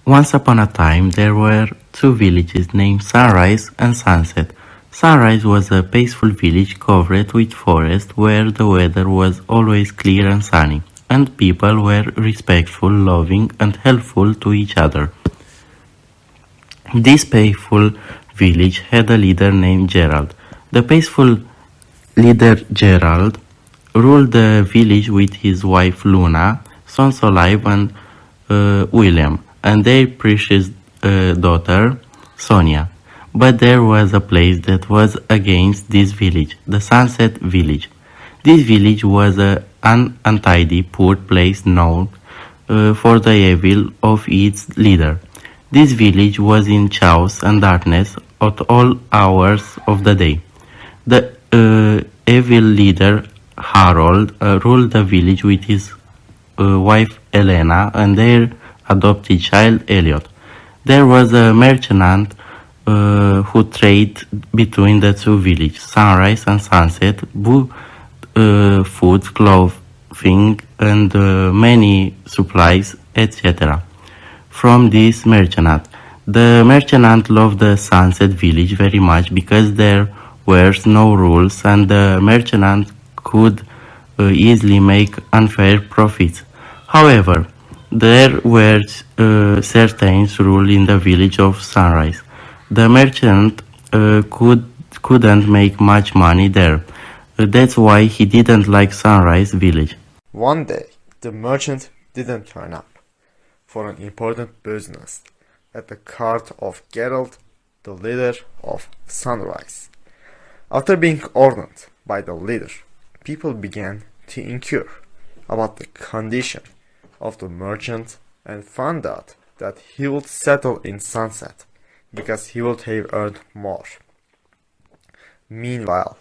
Once upon a time, there were two villages named Sunrise and Sunset. Sunrise was a peaceful village covered with forest where the weather was always clear and sunny, and people were respectful, loving, and helpful to each other. This peaceful village had a leader named Gerald. The peaceful leader Gerald ruled the village with his wife Luna, sons Olive and William, and their precious daughter Sonia. But there was a place that was against this village, the Sunset Village. This village was an untidy, poor place known for the evil of its leader. This village was in chaos and darkness at all hours of the day. The evil leader Harold ruled the village with his wife Elena and their adopted child Elliot. There was a merchant who traded between the two villages, Sunrise and Sunset, food, clothing, and many supplies, etc. from this merchant. The merchant loved the Sunset village very much because there were no rules and the merchant could easily make unfair profits. However, there were certain rules in the village of Sunrise. The merchant couldn't make much money there. That's why he didn't like Sunrise village. One day, the merchant didn't turn up for an important business at the court of Gerald, the leader of Sunrise. After being ordered by the leader, people began to inquire about the condition of the merchant and found out that he would settle in Sunset because he would have earned more. Meanwhile,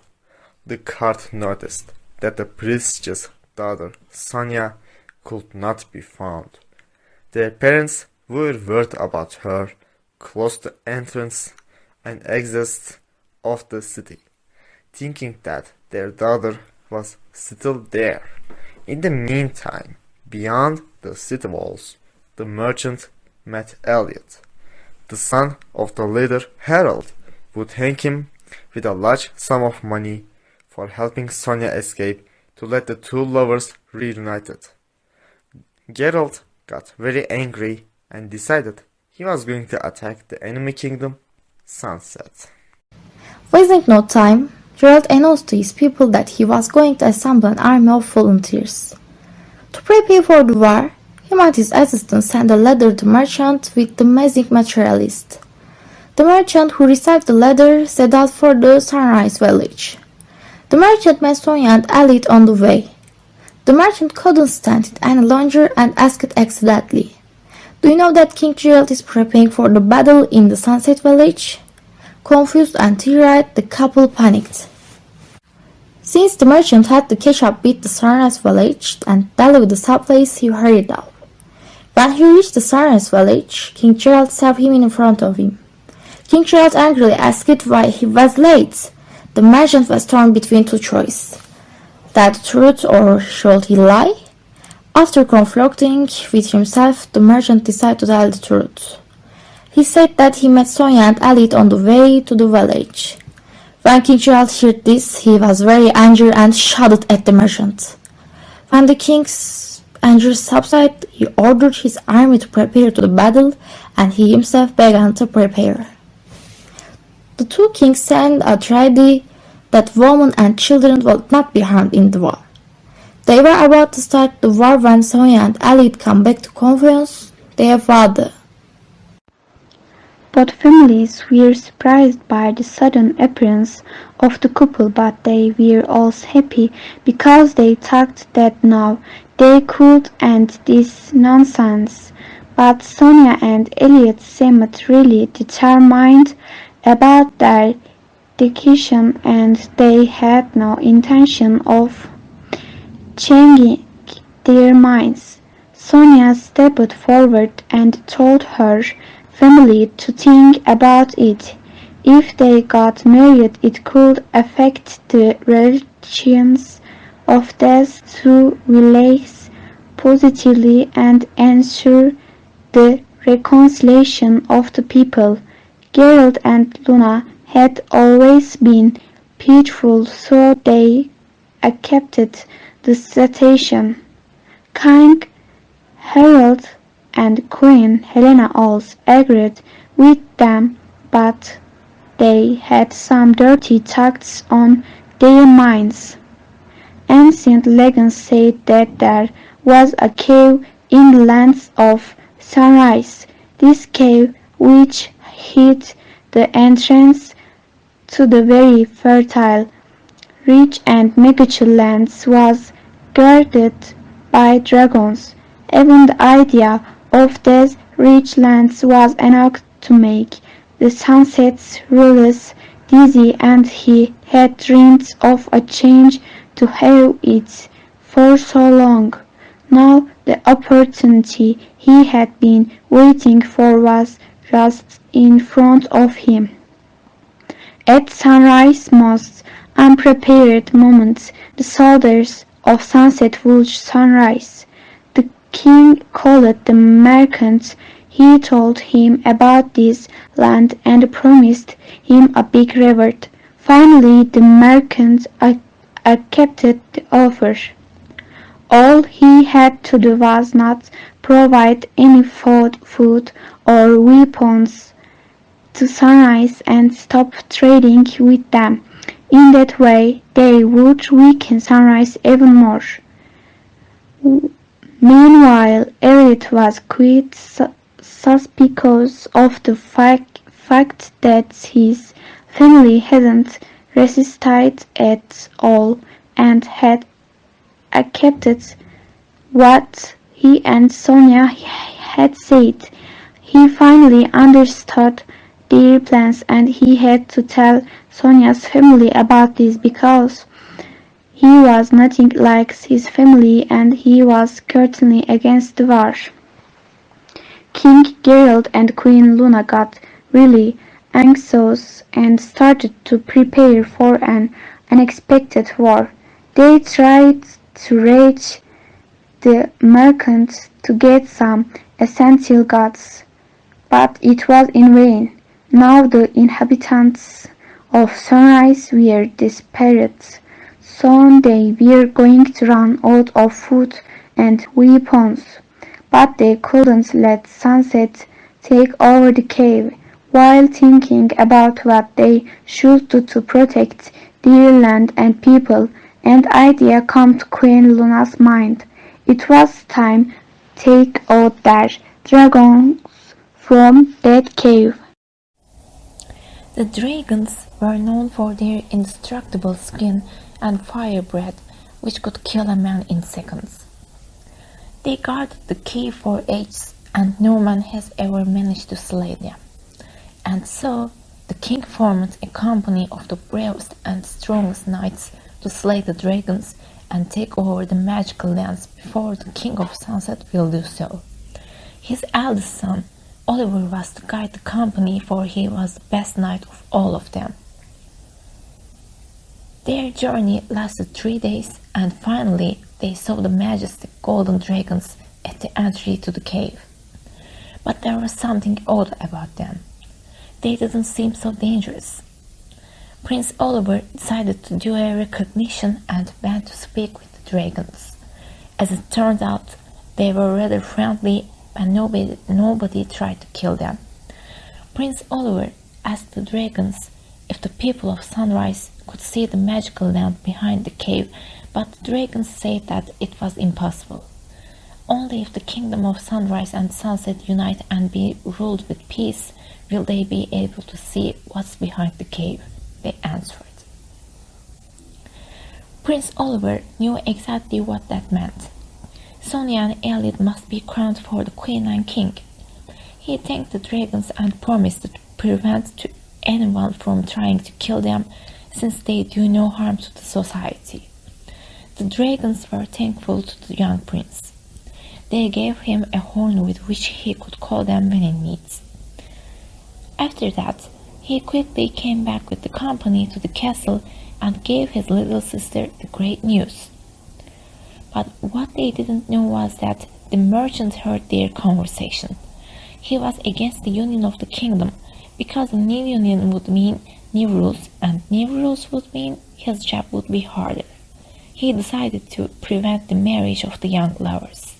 the court noticed that the priest's daughter Sonia could not be found. Their parents were worried about her close to entrance and exit of the city, thinking that their daughter was still there. In the meantime, beyond the city walls, the merchant met Elliot. The son of the leader Harold would thank him with a large sum of money for helping Sonia escape to let the two lovers reunited. Gerald got very angry and decided he was going to attack the enemy kingdom, Sunset. Wasting no time, Gerald announced to his people that he was going to assemble an army of volunteers. To prepare for the war, he and his assistant sent a letter to the merchant with the missing materialist. The merchant who received the letter set out for the Sunrise village. The merchant met Sonia and Elliot on the way. The merchant couldn't stand it any longer and asked excitedly, "Do you know that King Gerald is preparing for the battle in the Sunset Village?" Confused and teary-eyed, the couple panicked. Since the merchant had to catch up with the Sunrise Village and deal with the supplies, he hurried off. When he reached the Sunrise Village, King Gerald saw him in front of him. King Gerald angrily asked why he was late. The merchant was torn between two choices: tell the truth or should he lie? After conflicting with himself, the merchant decided to tell the truth. He said that he met Sonia and Elliot on the way to the village. When King Gerald heard this, he was very angry and shouted at the merchant. When the king's anger subsided, he ordered his army to prepare to the battle, and he himself began to prepare. The two kings sent a treaty that women and children would not be harmed in the war. They were about to start the war when Sonia and Elliot came back to convince their father. Both families were surprised by the sudden appearance of the couple, but they were also happy because they thought that now they could end this nonsense. But Sonia and Elliot seemed really determined about their decision, and they had no intention of changing their minds. Sonia stepped forward and told her family to think about it. If they got married, it could affect the relations of these two villages positively and ensure the reconciliation of the people. Gerald and Luna had always been peaceful, so they accepted the situation. King Harold and Queen Helena also agreed with them, but they had some dirty thoughts on their minds. Ancient legends said that there was a cave in the lands of sunrise. This cave, which hid the entrance to the very fertile, rich and magical lands, was guarded by dragons. Even the idea of these rich lands was enough to make the Sunset's rulers dizzy, and he had dreamed of a change to have it for so long. Now the opportunity he had been waiting for was just in front of him. At sunrise, most unprepared moment, the soldiers of Sunset watched sunrise. The king called the merchant. He told him about this land and promised him a big reward. Finally, the merchant accepted the offer. All he had to do was not provide any food or weapons to Sunrise and stop trading with them. In that way, they would weaken Sunrise even more. Meanwhile, Elliot was quite suspicious of the fact that his family hadn't resisted at all and had accepted what he and Sonia had said. He finally understood their plans, and he had to tell Sonia's family about this because he was nothing like his family and he was certainly against the war. King Gerald and Queen Luna got really anxious and started to prepare for an unexpected war. They tried to reach the merchant to get some essential goods, but it was in vain. Now the inhabitants of Sunrise were desperate. Soon they were going to run out of food and weapons, but they couldn't let Sunset take over the cave. While thinking about what they should do to protect their land and people, an idea came to Queen Luna's mind. It was time to take out their dragons from that cave. The dragons were known for their indestructible skin and fire breath, which could kill a man in seconds. They guarded the cave for ages, and no man has ever managed to slay them. And so, the king formed a company of the bravest and strongest knights to slay the dragons and take over the magical lands before the King of Sunset will do so. His eldest son, Oliver, was to guide the company, for he was the best knight of all of them. Their journey lasted 3 days, and finally they saw the majestic golden dragons at the entry to the cave. But there was something odd about them. They didn't seem so dangerous. Prince Oliver decided to do a recognition and went to speak with the dragons. As it turned out, they were rather friendly and nobody tried to kill them. Prince Oliver asked the dragons if the people of Sunrise could see the magical land behind the cave, but the dragons said that it was impossible. Only if the kingdom of Sunrise and Sunset unite and be ruled with peace will they be able to see what's behind the cave, they answered. Prince Oliver knew exactly what that meant. Sonia and Elliot must be crowned for the queen and king. He thanked the dragons and promised to prevent anyone from trying to kill them, since they do no harm to the society. The dragons were thankful to the young prince. They gave him a horn with which he could call them when in need. After that, he quickly came back with the company to the castle and gave his little sister the great news. But what they didn't know was that the merchant heard their conversation. He was against the union of the kingdom, because a new union would mean new rules, and new rules would mean his job would be harder. He decided to prevent the marriage of the young lovers.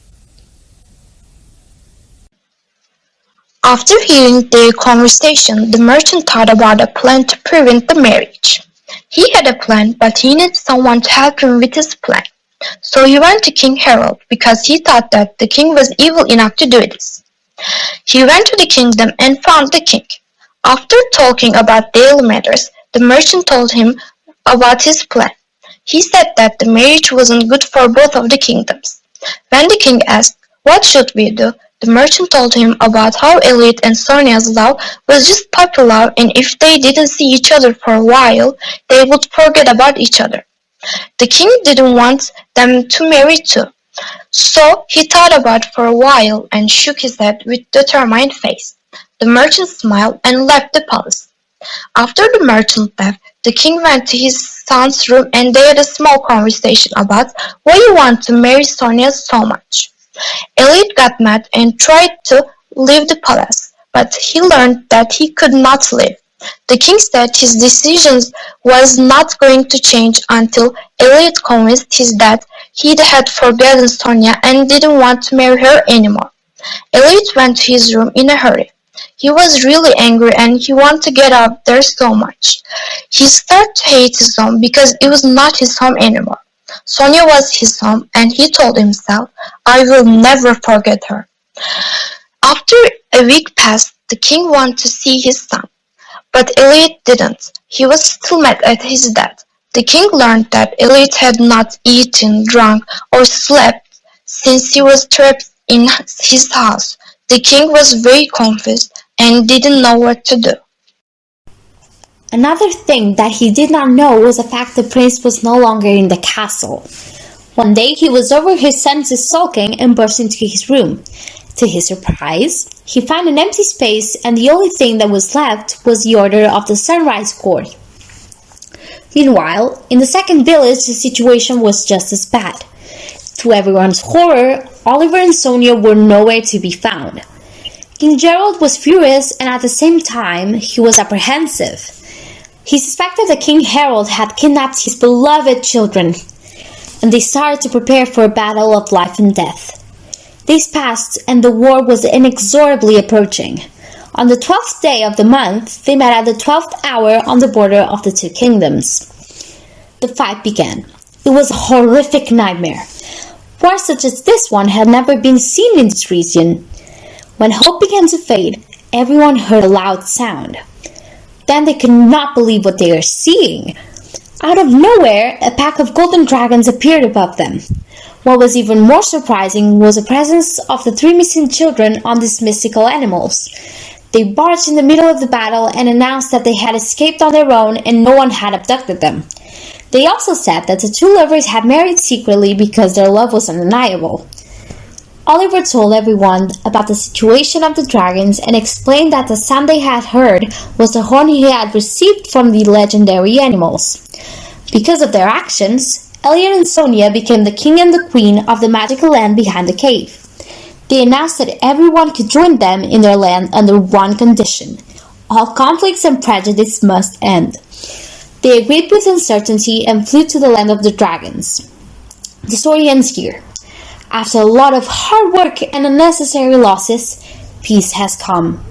After hearing their conversation, the merchant thought about a plan to prevent the marriage. He had a plan, but he needed someone to help him with his plan. So he went to King Harold because he thought that the king was evil enough to do this. He went to the kingdom and found the king. After talking about daily matters, the merchant told him about his plan. He said that the marriage wasn't good for both of the kingdoms. When the king asked, "What should we do?" the merchant told him about how Elliot and Sonia's love was just puppy love, and if they didn't see each other for a while, they would forget about each other. The king didn't want them to marry too. So he thought about it for a while and shook his head with determined face. The merchant smiled and left the palace. After the merchant left, the king went to his son's room and they had a small conversation about why he wanted to marry Sonia so much. Elliot got mad and tried to leave the palace, but he learned that he could not leave. The king said his decision was not going to change until Elliot convinced his dad he had forgotten Sonia and didn't want to marry her anymore. Elliot went to his room in a hurry. He was really angry and he wanted to get out there so much. He started to hate his home because it was not his home anymore. Sonia was his home, and he told himself, "I will never forget her." After a week passed, the king wanted to see his son, but Elliot didn't. He was still mad at his dad. The king learned that Elliot had not eaten, drunk, or slept since he was trapped in his house. The king was very confused and didn't know what to do. Another thing that he did not know was the fact the prince was no longer in the castle. One day he was over his senses sulking and burst into his room. To his surprise, he found an empty space, and the only thing that was left was the order of the Sunrise Court. Meanwhile, in the second village the situation was just as bad. To everyone's horror, Oliver and Sonia were nowhere to be found. King Gerald was furious, and at the same time he was apprehensive. He suspected that King Harold had kidnapped his beloved children, and they started to prepare for a battle of life and death. Days passed, and the war was inexorably approaching. On the 12th day of the month, they met at the 12th hour on the border of the two kingdoms. The fight began. It was a horrific nightmare. War such as this one had never been seen in this region. When hope began to fade, everyone heard a loud sound. Then they could not believe what they were seeing. Out of nowhere, a pack of golden dragons appeared above them. What was even more surprising was the presence of the three missing children on these mystical animals. They barged in the middle of the battle and announced that they had escaped on their own and no one had abducted them. They also said that the two lovers had married secretly because their love was undeniable. Oliver told everyone about the situation of the dragons and explained that the sound they had heard was the horn he had received from the legendary animals. Because of their actions, Elliot and Sonia became the king and the queen of the magical land behind the cave. They announced that everyone could join them in their land under one condition: all conflicts and prejudice must end. They agreed with uncertainty and flew to the land of the dragons. The story ends here. After a lot of hard work and unnecessary losses, peace has come.